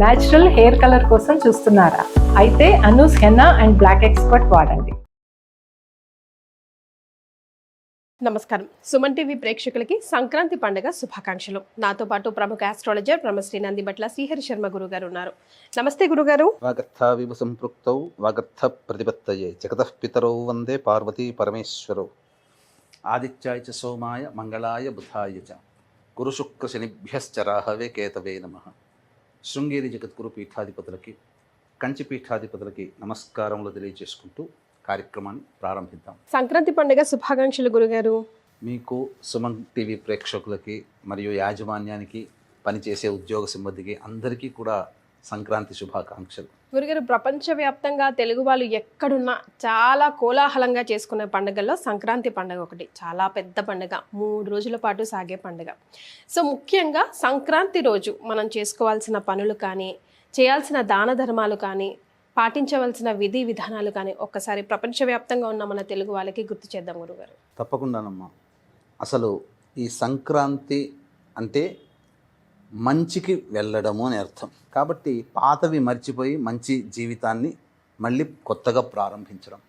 Natural hair colour కోసం చూస్తున్నారా? అయితే Anoos henna and black expert వాడండి. నమస్కారం. సుమన్ టీవీ ప్రేక్షకులకి సంక్రాంతి పండుగ శుభాకాంక్షలు. నాతో పాటు ప్రముఖ ఆస్ట్రాలజర్ బ్రహ్మశ్రీ నందిబట్ల శ్రీహరి శర్మ గురుగారు ఉన్నారు. నమస్తే గురుగారు. వాగర్థావివ సంపృక్తౌ వాగర్థ ప్రతిపత్తయే జగతః పితరౌ వందే పార్వతీ పరమేశ్వరౌ. ఆదిత్యాయ చ సోమాయ మంగళాయ బుధాయ చ గురుశుక్ర శనిభ్యశ్చ రాహవే కేతవే నమః. శృంగేరి జగద్గురు పీఠాధిపతులకి, కంచి పీఠాధిపతులకి నమస్కారములు తెలియజేసుకుంటూ కార్యక్రమాన్ని ప్రారంభిద్దాం. సంక్రాంతి పండుగ శుభాకాంక్షలు గురుగారు. మీకు, సుమన్ టీవీ ప్రేక్షకులకి మరియు యాజమాన్యానికి, పనిచేసే ఉద్యోగ సిబ్బందికి అందరికీ కూడా సంక్రాంతి శుభాకాంక్షలు. గురుగారు, ప్రపంచవ్యాప్తంగా తెలుగు వాళ్ళు ఎక్కడున్నా చాలా కోలాహలంగా చేసుకునే పండుగల్లో సంక్రాంతి పండుగ ఒకటి. చాలా పెద్ద పండుగ, 3 రోజుల పాటు సాగే పండుగ. సో ముఖ్యంగా సంక్రాంతి రోజు మనం చేసుకోవాల్సిన పనులు కానీ, చేయాల్సిన దాన ధర్మాలు కానీ, పాటించవలసిన విధి విధానాలు కానీ ఒక్కసారి ప్రపంచవ్యాప్తంగా ఉన్న మన తెలుగు వాళ్ళకి గుర్తు చేద్దాం గురుగారు. తప్పకుండానమ్మా. అసలు ఈ సంక్రాంతి అంటే మంచికి వెళ్ళడము అని అర్థం. కాబట్టి పాతవి మర్చిపోయి మంచి జీవితాన్ని మళ్ళీ కొత్తగా ప్రారంభించడం.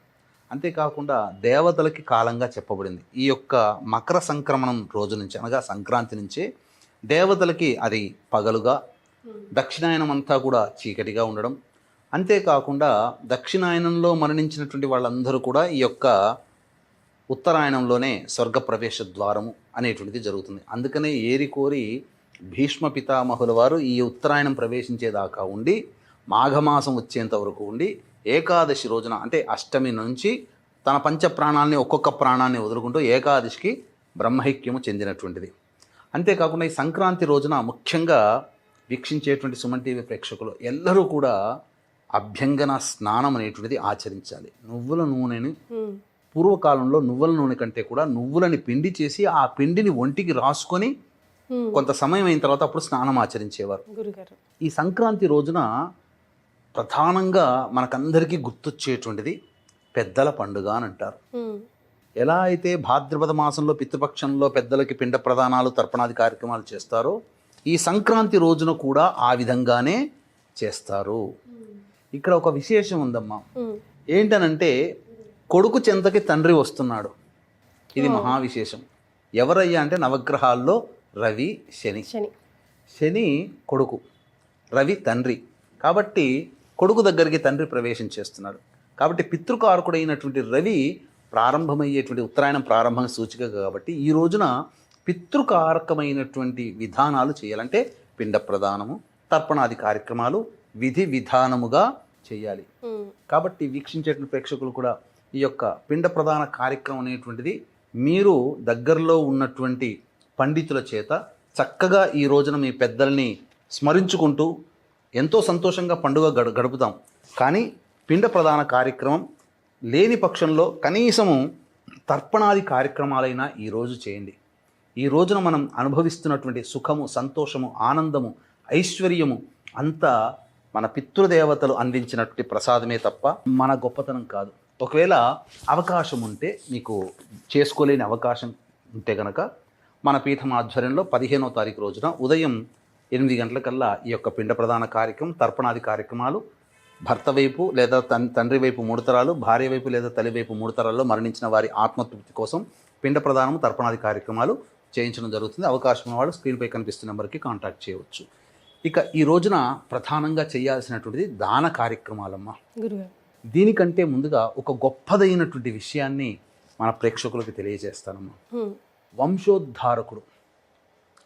అంతేకాకుండా దేవతలకి కాలంగా చెప్పబడింది. ఈ యొక్క మకర సంక్రమణం రోజు నుంచి, అనగా సంక్రాంతి నుంచే దేవతలకి అది పగలుగా, దక్షిణాయనం అంతా కూడా చీకటిగా ఉండడం. అంతేకాకుండా దక్షిణాయనంలో మరణించినటువంటి వాళ్ళందరూ కూడా ఈ యొక్క ఉత్తరాయణంలోనే స్వర్గ ప్రవేశ ద్వారము అనేటువంటిది జరుగుతుంది. అందుకనే ఏరికోరి భీష్మ పితామహుల వారు ఈ ఉత్తరాయణం ప్రవేశించేదాకా ఉండి, మాఘమాసం వచ్చేంత వరకు ఉండి, ఏకాదశి రోజున అంటే అష్టమి నుంచి తన పంచ ప్రాణాలని, ఒక్కొక్క ప్రాణాన్ని వదులుకుంటూ ఏకాదశికి బ్రహ్మైక్యము చెందినటువంటిది. అంతేకాకుండా ఈ సంక్రాంతి రోజున ముఖ్యంగా వీక్షించేటువంటి సుమన్ టీవీ ప్రేక్షకులు ఎల్లరూ కూడా అభ్యంగన స్నానం అనేటువంటిది ఆచరించాలి. నువ్వుల నూనెని, పూర్వకాలంలో నువ్వుల నూనె కంటే కూడా నువ్వులని పిండి చేసి ఆ పిండిని ఒంటికి రాసుకొని కొంత సమయం అయిన తర్వాత అప్పుడు స్నానం ఆచరించేవారు. ఈ సంక్రాంతి రోజున ప్రధానంగా మనకందరికీ గుర్తొచ్చేటువంటిది పెద్దల పండుగ అని అంటారు. ఎలా అయితే భాద్రపద మాసంలో పితృపక్షంలో పెద్దలకి పిండ ప్రదానాలు, తర్పణాది కార్యక్రమాలు చేస్తారో, ఈ సంక్రాంతి రోజున కూడా ఆ విధంగానే చేస్తారు. ఇక్కడ ఒక విశేషం ఉందమ్మా. ఏంటనంటే కొడుకు చెంతకి తండ్రి వస్తున్నాడు. ఇది మహావిశేషం. ఎవరయ్యా అంటే నవగ్రహాల్లో రవి, శని. శని కొడుకు, రవి తండ్రి. కాబట్టి కొడుకు దగ్గరికి తండ్రి ప్రవేశం చేస్తున్నాడు. కాబట్టి పితృకారకుడైనటువంటి రవి ప్రారంభమయ్యేటువంటి ఉత్తరాయణం ప్రారంభం సూచిక కాబట్టి ఈ రోజున పితృకారకమైనటువంటి విధానాలు చేయాలంటే పిండ ప్రదానము, తర్పణాది కార్యక్రమాలు విధి విధానముగా చేయాలి. కాబట్టి వీక్షించేటువంటి ప్రేక్షకులు కూడా ఈ యొక్క పిండ ప్రదాన కార్యక్రమం అనేటువంటిది మీరు దగ్గరలో ఉన్నటువంటి పండితుల చేత చక్కగా ఈ రోజున మీ పెద్దల్ని స్మరించుకుంటూ ఎంతో సంతోషంగా పండుగ గడుపుతాం. కానీ పిండ ప్రదాన కార్యక్రమం లేని పక్షంలో కనీసము తర్పణాది కార్యక్రమాలైనా ఈరోజు చేయండి. ఈ రోజున మనం అనుభవిస్తున్నటువంటి సుఖము, సంతోషము, ఆనందము, ఐశ్వర్యము అంతా మన పితృదేవతలు అందించినటువంటి ప్రసాదమే తప్ప మన గొప్పతనం కాదు. ఒకవేళ అవకాశం ఉంటే, మీకు చేసుకోలేని అవకాశం ఉంటే కనుక మన పీఠం ఆధ్వర్యంలో 15వ తారీఖు రోజున ఉదయం 8 గంటలకల్లా ఈ యొక్క పిండ ప్రదాన కార్యక్రమం, తర్పణాది కార్యక్రమాలు భర్త వైపు లేదా తండ్రి వైపు 3 తరాలు, భార్య వైపు లేదా తల్లి వైపు 3 తరాల్లో మరణించిన వారి ఆత్మతృప్తి కోసం పిండ ప్రదానము, తర్పణాది కార్యక్రమాలు చేయించడం జరుగుతుంది. అవకాశం ఉన్నవాళ్ళు స్క్రీన్పై కనిపిస్తున్న నెంబర్కి కాంటాక్ట్ చేయవచ్చు. ఇక ఈ రోజున ప్రధానంగా చేయాల్సినటువంటిది దాన కార్యక్రమాలమ్మా. దీనికంటే ముందుగా ఒక గొప్పదైనటువంటి విషయాన్ని మన ప్రేక్షకులకు తెలియజేస్తానమ్మా. వంశోద్ధారకుడు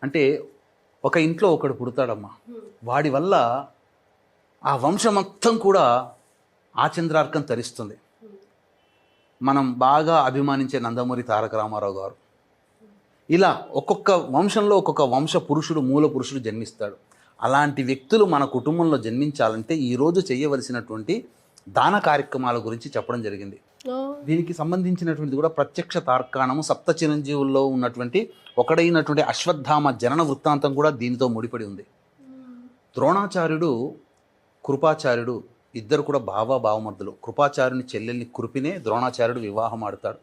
అంటే ఒక ఇంట్లో ఒకడు పుడతాడమ్మా. వాడి వల్ల ఆ వంశం మొత్తం కూడా ఆచంద్రార్కం తరిస్తుంది. మనం బాగా అభిమానించే నందమూరి తారక రామారావు గారు, ఇలా ఒక్కొక్క వంశంలో ఒక్కొక్క వంశ పురుషుడు, మూల పురుషుడు జన్మిస్తాడు. అలాంటి వ్యక్తులు మన కుటుంబంలో జన్మించాలంటే ఈరోజు చేయవలసినటువంటి దాన కార్యక్రమాల గురించి చెప్పడం జరిగింది. దీనికి సంబంధించినటువంటిది కూడా ప్రత్యక్ష తార్కాణము, సప్త చిరంజీవుల్లో ఉన్నటువంటి ఒకడైనటువంటి అశ్వత్థామ జనన వృత్తాంతం కూడా దీనితో ముడిపడి ఉంది. ద్రోణాచార్యుడు, కృపాచార్యుడు ఇద్దరు కూడా బావమర్దులు. కృపాచార్యుని చెల్లెల్ని కృపినే ద్రోణాచార్యుడు వివాహం ఆడతాడు.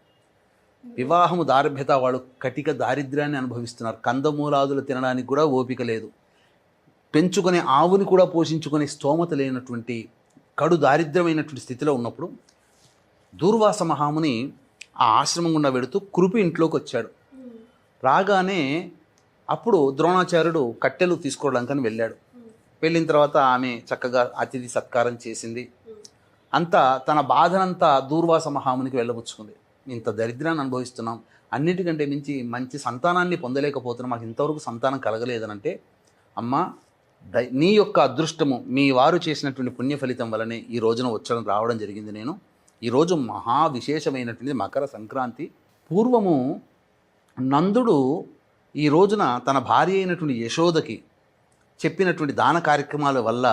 వివాహము దారిభ్యత, వాళ్ళు కటిక దారిద్ర్యాన్ని అనుభవిస్తున్నారు. కందమూలాదులు తినడానికి కూడా ఓపిక లేదు. పెంచుకునే ఆవుని కూడా పోషించుకునే స్తోమత లేనటువంటి కడు దారిద్ర్యమైనటువంటి స్థితిలో ఉన్నప్పుడు దూర్వాస మహాముని ఆ ఆశ్రమం గుండా వెడుతూ కృపి ఇంట్లోకి వచ్చాడు. రాగానే అప్పుడు ద్రోణాచార్యుడు కట్టెలు తీసుకోవడానికని వెళ్ళాడు. వెళ్ళిన తర్వాత ఆమె చక్కగా అతిథి సత్కారం చేసింది. అంతా తన బాధనంతా దూర్వాస మహామునికి వెళ్ళబుచ్చుకుంది. ఇంత దరిద్రాన్ని అనుభవిస్తున్నాం, అన్నిటికంటే మించి మంచి సంతానాన్ని పొందలేకపోతున్నాం, మాకు ఇంతవరకు సంతానం కలగలేదనంటే, అమ్మా నీ యొక్క అదృష్టము మీ వారు చేసినటువంటి పుణ్య ఫలితం వల్లనే ఈ రోజున రావడం జరిగింది. నేను ఈరోజు మహా విశేషమైనటువంటి మకర సంక్రాంతి. పూర్వము నందుడు ఈ రోజున తన భార్య అయినటువంటి యశోదకి చెప్పినటువంటి దాన కార్యక్రమాల వల్ల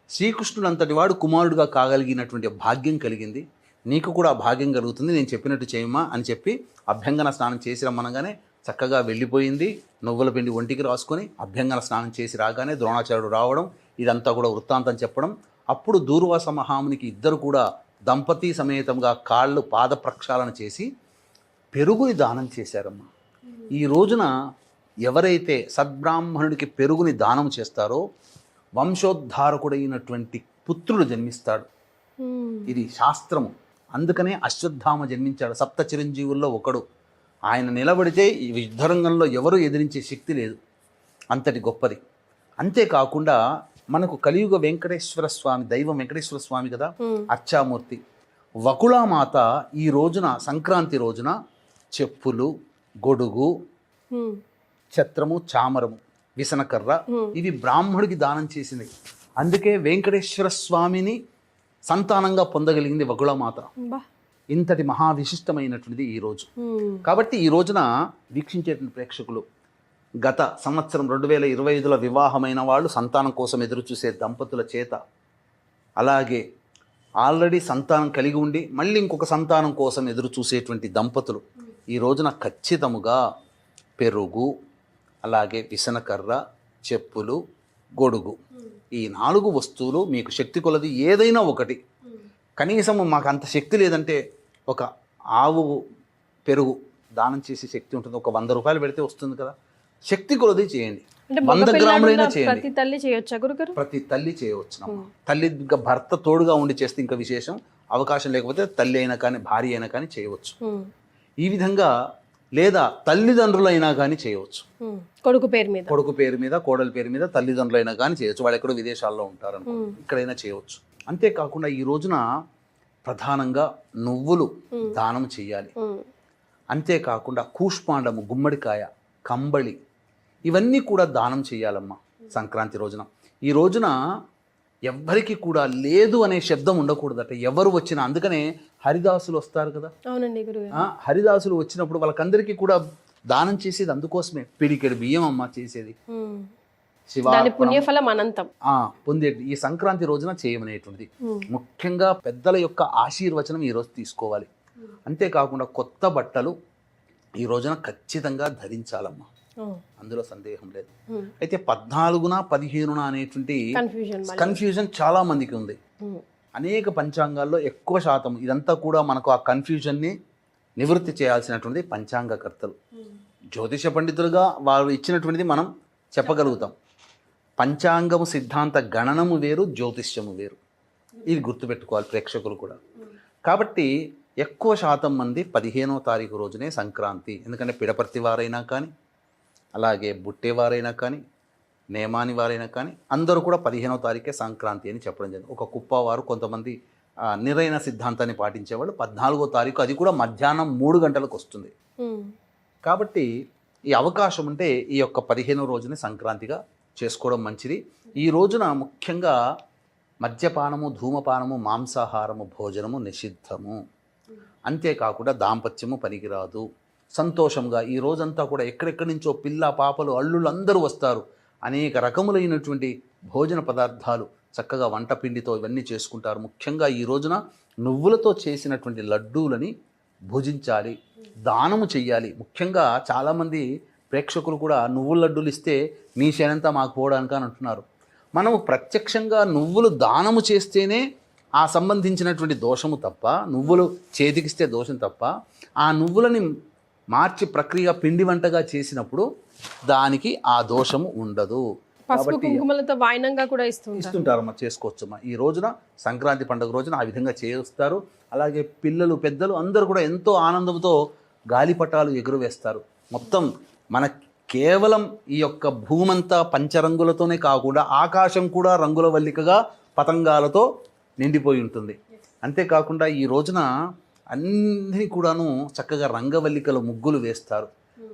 శ్రీకృష్ణుడు అంతటి వాడు కుమారుడుగా కాగలిగినటువంటి భాగ్యం కలిగింది. నీకు కూడా భాగ్యం కలుగుతుంది, నేను చెప్పినట్టు చేయమ్మా అని చెప్పి అభ్యంగన స్నానం చేసి రమ్మనగానే చక్కగా వెళ్ళిపోయింది. నువ్వుల పిండి ఒంటికి రాసుకొని అభ్యంగన స్నానం చేసి రాగానే ద్రోణాచార్యుడు రావడం, ఇదంతా కూడా వృత్తాంతం చెప్పడం. అప్పుడు దూర్వాస మహామునికి ఇద్దరు కూడా దంపతి సమేతంగా కాళ్ళు పాద ప్రక్షాళన చేసి పెరుగుని దానం చేశారమ్మా. ఈ రోజున ఎవరైతే సద్బ్రాహ్మణుడికి పెరుగుని దానం చేస్తారో వంశోద్ధారకుడైనటువంటి పుత్రుడు జన్మిస్తాడు. ఇది శాస్త్రము. అందుకనే అశ్వత్థామ జన్మించాడు. సప్త చిరంజీవుల్లో ఒకడు. ఆయన నిలబడితే ఈ యుద్ధరంగంలో ఎవరూ ఎదిరించే శక్తి లేదు, అంతటి గొప్పది. అంతేకాకుండా మనకు కలియుగ వెంకటేశ్వర స్వామి, దైవం వెంకటేశ్వర స్వామి కదా, అర్చామూర్తి. వకుళామాత ఈ రోజున సంక్రాంతి రోజున చెప్పులు, గొడుగు, ఛత్రము, చామరము, విసనకర్ర ఇవి బ్రాహ్మడికి దానం చేసింది. అందుకే వెంకటేశ్వర స్వామిని సంతానంగా పొందగలిగింది వకుళమాత. ఇంతటి మహావిశిష్టమైనటువంటిది ఈ రోజు. కాబట్టి ఈ రోజున వీక్షించేటువంటి ప్రేక్షకులు గత సంవత్సరం 2025లో వివాహమైన వాళ్ళు సంతానం కోసం ఎదురు చూసే దంపతుల చేత, అలాగే ఆల్రెడీ సంతానం కలిగి ఉండి మళ్ళీ ఇంకొక సంతానం కోసం ఎదురు చూసేటువంటి దంపతులు ఈ రోజున ఖచ్చితముగా పెరుగు, అలాగే విసనకర్ర, చెప్పులు, గొడుగు, ఈ 4 వస్తువులు మీకు శక్తి కొలది ఏదైనా ఒకటి, కనీసం మాకు అంత శక్తి లేదంటే ఒక ఆవు పెరుగు దానం చేసే శక్తి ఉంటుంది, ఒక 100 రూపాయలు పెడితే వస్తుంది కదా, శక్తి కొలది చేయండి. 100 గ్రాములైనా చేయండి. ప్రతి తల్లి చేయొచ్చా గురుగారు? ప్రతి తల్లి చేయవచ్చు. తల్లి భర్త తోడుగా ఉండి చేస్తే ఇంకా విశేషం. అవకాశం లేకపోతే తల్లి అయినా కానీ భార్య అయినా కానీ చేయవచ్చు. ఈ విధంగా లేదా తల్లిదండ్రులైనా కానీ చేయవచ్చు. కొడుకు పేరు మీద, కోడలి పేరు మీద తల్లిదండ్రులైనా కానీ చేయవచ్చు. వాళ్ళు ఎక్కడో విదేశాల్లో ఉంటారనుకో, ఇక్కడైనా చేయవచ్చు. అంతేకాకుండా ఈ రోజున ప్రధానంగా నువ్వులు దానం చేయాలి. అంతేకాకుండా కూష్మాండము, గుమ్మడికాయ, కంబళి ఇవన్నీ కూడా దానం చేయాలమ్మా సంక్రాంతి రోజున. ఈ రోజున ఎవ్వరికి కూడా లేదు అనే శబ్దం ఉండకూడదట, ఎవరు వచ్చినా. అందుకనే హరిదాసులు వస్తారు కదా. అవునండి గురుగారు. హరిదాసులు వచ్చినప్పుడు వాళ్ళకందరికీ కూడా దానం చేసేది అందుకోసమే. పిడికెడు బియ్యం అమ్మ చేసేది. పుణ్యఫలం అనంతం పొందేది ఈ సంక్రాంతి రోజున చేయమనేటువంటిది. ముఖ్యంగా పెద్దల యొక్క ఆశీర్వచనం ఈ రోజు తీసుకోవాలి. అంతేకాకుండా కొత్త బట్టలు ఈ రోజున ఖచ్చితంగా ధరించాలమ్మా, అందులో సందేహం లేదు. అయితే 14న 15న అనేటువంటి కన్ఫ్యూజన్ చాలా మందికి ఉంది. అనేక పంచాంగాల్లో ఎక్కువ శాతం ఇదంతా కూడా మనకు ఆ కన్ఫ్యూజన్ని నివృత్తి చేయాల్సినటువంటి పంచాంగకర్తలు, జ్యోతిష పండితులుగా వారు ఇచ్చినటువంటిది మనం చెప్పగలుగుతాం. పంచాంగము సిద్ధాంత గణనము వేరు, జ్యోతిష్యము వేరు. ఇది గుర్తుపెట్టుకోవాలి ప్రేక్షకులు కూడా. కాబట్టి ఎక్కువ శాతం మంది 15వ తారీఖు రోజునే సంక్రాంతి. ఎందుకంటే పిడపర్తి వారైనా కానీ, అలాగే బుట్టేవారైనా కానీ, నేమాని వారైనా కానీ అందరూ కూడా 15వ తారీఖే సంక్రాంతి అని చెప్పడం జరిగింది. ఒక కుప్పవారు కొంతమంది నిరైన సిద్ధాంతాన్ని పాటించేవాళ్ళు 14వ తారీఖు, అది కూడా మధ్యాహ్నం 3 గంటలకు వస్తుంది. కాబట్టి ఈ అవకాశం ఉంటే ఈ యొక్క 15వ రోజుని సంక్రాంతిగా చేసుకోవడం మంచిది. ఈ రోజున ముఖ్యంగా మద్యపానము, ధూమపానము, మాంసాహారము, భోజనము నిషిద్ధము. అంతేకాకుండా దాంపత్యము పనికిరాదు. సంతోషంగా ఈ రోజంతా కూడా ఎక్కడెక్కడి నుంచో పిల్ల పాపలు అల్లుళ్ళు అందరూ వస్తారు. అనేక రకములైనటువంటి భోజన పదార్థాలు చక్కగా వంట పిండితో ఇవన్నీ చేసుకుంటారు. ముఖ్యంగా ఈ రోజున నువ్వులతో చేసినటువంటి లడ్డూలని భుజించాలి, దానము చెయ్యాలి. ముఖ్యంగా చాలామంది ప్రేక్షకులు కూడా నువ్వుల లడ్డూలు ఇస్తే మీ శనంతా మాకు పోవడానికి అని అంటున్నారు. మనము ప్రత్యక్షంగా నువ్వులు దానము చేస్తేనే ఆ సంబంధించినటువంటి దోషము తప్ప, నువ్వులు చేతికిస్తే దోషం తప్ప, ఆ నువ్వులని మార్చి ప్రక్రియ పిండి వంటగా చేసినప్పుడు దానికి ఆ దోషము ఉండదు. పసుపు కుంకుమలతో వాయినంగా కూడా ఇస్తుంటారమ్మా, చేసుకోవచ్చమ్మా. ఈ రోజున సంక్రాంతి పండుగ రోజున ఆ విధంగా చేస్తారు. అలాగే పిల్లలు పెద్దలు అందరూ కూడా ఎంతో ఆనందంతో గాలిపటాలు ఎగురవేస్తారు. మొత్తం మన కేవలం ఈ యొక్క భూమంతా పంచరంగులతోనే కాకుండా ఆకాశం కూడా రంగుల వల్లికగా పతంగాలతో నిండిపోయి ఉంటుంది. అంతేకాకుండా ఈ రోజున అన్నీ కూడాను చక్కగా రంగవల్లికల ముగ్గులు వేస్తారు.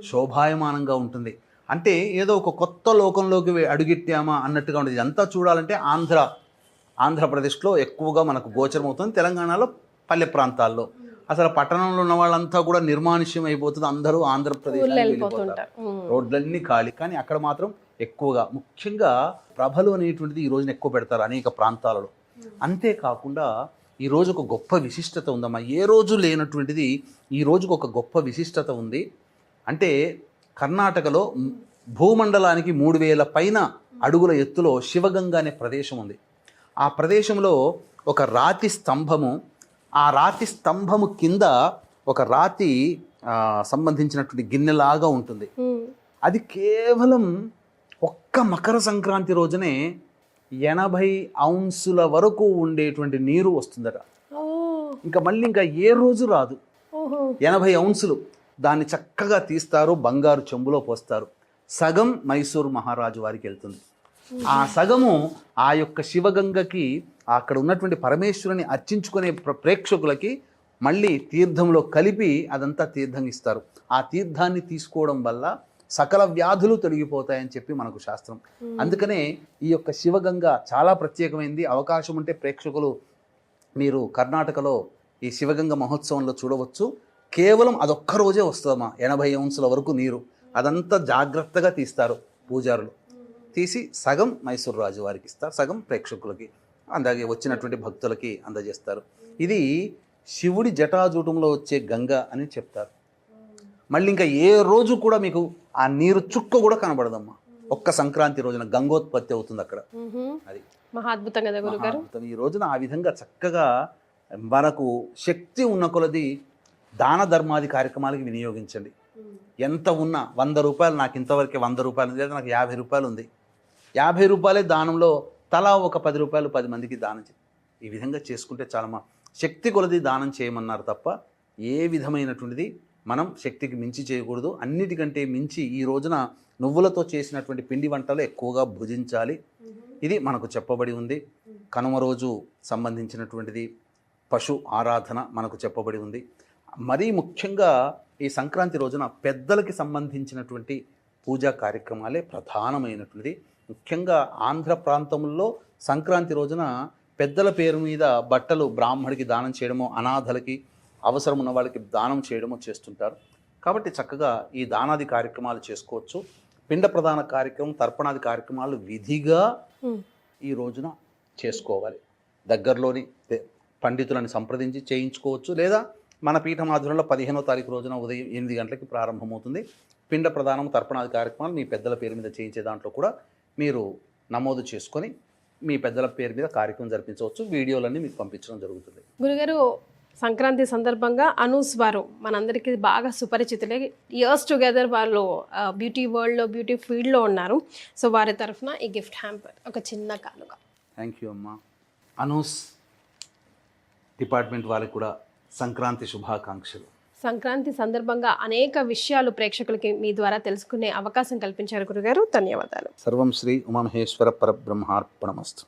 శోభాయమానంగా ఉంటుంది. అంటే ఏదో ఒక కొత్త లోకంలోకి అడుగెట్టామా అన్నట్టుగా ఉంటుంది. ఇదంతా చూడాలంటే ఆంధ్రప్రదేశ్లో ఎక్కువగా మనకు గోచరం అవుతుంది. తెలంగాణలో పల్లె ప్రాంతాల్లో, అసలు పట్టణంలో ఉన్న వాళ్ళంతా కూడా నిర్మానుష్యం అయిపోతుంది. అందరూ ఆంధ్రప్రదేశ్ వెళ్ళిపోతారు, రోడ్లన్నీ ఖాళీ. కానీ అక్కడ మాత్రం ఎక్కువగా ముఖ్యంగా ప్రభలు అనేటువంటిది ఈ రోజున ఎక్కువ పెడతారు అనేక ప్రాంతాలలో. అంతేకాకుండా ఈ రోజు ఒక గొప్ప విశిష్టత ఉందమ్మా. ఏ రోజు లేనటువంటిది ఈ రోజుకు ఒక గొప్ప విశిష్టత ఉంది. అంటే కర్ణాటకలో భూమండలానికి 3000 పైన అడుగుల ఎత్తులో శివగంగ అనే ప్రదేశం ఉంది. ఆ ప్రదేశంలో ఒక రాతి స్తంభము, ఆ రాతి స్తంభము కింద ఒక రాతి సంబంధించినటువంటి గిన్నెలాగా ఉంటుంది. అది కేవలం ఒక్క మకర సంక్రాంతి రోజునే 80 ఔన్సుల వరకు ఉండేటువంటి నీరు వస్తుందట. ఇంకా ఏ రోజు రాదు. 80 ఔన్సులు దాన్ని చక్కగా తీస్తారు, బంగారు చెంబులో పోస్తారు. సగం మైసూరు మహారాజు వారికి వెళ్తుంది. ఆ సగము ఆ యొక్క శివగంగకి, అక్కడ ఉన్నటువంటి పరమేశ్వరుని అర్చించుకునే ప్రేక్షకులకి మళ్ళీ తీర్థంలో కలిపి అదంతా తీర్థం ఇస్తారు. ఆ తీర్థాన్ని తీసుకోవడం వల్ల సకల వ్యాధులు తొలగిపోతాయని చెప్పి మనకు శాస్త్రం. అందుకనే ఈ యొక్క శివగంగ చాలా ప్రత్యేకమైంది. అవకాశం ఉంటే ప్రేక్షకులు మీరు కర్ణాటకలో ఈ శివగంగ మహోత్సవంలో చూడవచ్చు. కేవలం అదొక్క రోజే వస్తుందమ్మా. 80 ఔన్సుల వరకు నీరు. అదంతా జాగ్రత్తగా తీస్తారు పూజారులు. తీసి సగం మైసూరు రాజు వారికి ఇస్తారు, సగం ప్రేక్షకులకి, అలాగే వచ్చినటువంటి భక్తులకి అందజేస్తారు. ఇది శివుడి జటాజూటంలో వచ్చే గంగ అని చెప్తారు. మళ్ళీ ఇంకా ఏ రోజు కూడా మీకు ఆ నీరు చుక్క కూడా కనబడదమ్మా. ఒక్క సంక్రాంతి రోజున గంగోత్పత్తి అవుతుంది అక్కడ. అది మహాద్భుతం కదా గురుగారు. ఈ రోజున ఆ విధంగా చక్కగా మనకు శక్తి ఉన్న కొలది దాన ధర్మాది కార్యక్రమాలకి వినియోగించండి. ఎంత ఉన్నా 100 రూపాయలు, నాకు ఇంతవరకే 100 రూపాయలు లేదా నాకు 50 రూపాయలు ఉంది, 50 రూపాయలే దానంలో తలా ఒక 10 రూపాయలు 10 మందికి దానం చేయి. ఈ విధంగా చేసుకుంటే చాలమ్మా. శక్తి కొలది దానం చేయమన్నారు తప్ప ఏ విధమైనటువంటిది మనం శక్తికి మించి చేయకూడదు. అన్నిటికంటే మించి ఈ రోజున నువ్వులతో చేసినటువంటి పిండి వంటలు ఎక్కువగా భుజించాలి. ఇది మనకు చెప్పబడి ఉంది. కనుమ రోజు సంబంధించినటువంటిది పశు ఆరాధన మనకు చెప్పబడి ఉంది. మరీ ముఖ్యంగా ఈ సంక్రాంతి రోజున పెద్దలకి సంబంధించినటువంటి పూజా కార్యక్రమాలే ప్రధానమైనటువంటిది. ముఖ్యంగా ఆంధ్ర ప్రాంతంలో సంక్రాంతి రోజున పెద్దల పేరు మీద బట్టలు బ్రాహ్మడికి దానం చేయడమో, అనాథలకి అవసరం ఉన్న వాళ్ళకి దానం చేయడమో చేస్తుంటారు. కాబట్టి చక్కగా ఈ దానాది కార్యక్రమాలు చేసుకోవచ్చు. పిండ ప్రధాన కార్యక్రమం, తర్పణాది కార్యక్రమాలు విధిగా ఈ రోజున చేసుకోవాలి. దగ్గరలోని పండితులను సంప్రదించి చేయించుకోవచ్చు. లేదా మన పీఠం ఆధ్వర్యంలో 15వ తారీఖు రోజున ఉదయం 8 గంటలకి ప్రారంభమవుతుంది. పిండ ప్రధానం, తర్పణాది కార్యక్రమాలు మీ పెద్దల పేరు మీద చేయించే దాంట్లో కూడా మీరు నమోదు చేసుకొని మీ పెద్దల పేరు మీద కార్యక్రమం జరిపించవచ్చు. వీడియోలన్నీ మీకు పంపించడం జరుగుతుంది. గురుగారు, సంక్రాంతి సందర్భంగా అనూస్ వారు మనందరికీ బాగా సుపరిచితులే. ఇయర్స్ టుగెదర్ వాళ్ళు బ్యూటీ వరల్డ్లో, బ్యూటీ ఫీల్డ్లో ఉన్నారు. సో వారి తరఫున ఈ గిఫ్ట్ హ్యాంపర్ ఒక చిన్న కానుక. థ్యాంక్ యూ అమ్మా. అనూస్ డిపార్ట్మెంట్ వాళ్ళకి కూడా సంక్రాంతి శుభాకాంక్షలు. సంక్రాంతి సందర్భంగా అనేక విషయాలు ప్రేక్షకులకి మీ ద్వారా తెలుసుకునే అవకాశం కల్పించారు గురుగారు. ధన్యవాదాలు. సర్వం శ్రీ ఉమామహేశ్వర పరబ్రహ్మార్పణమస్తు.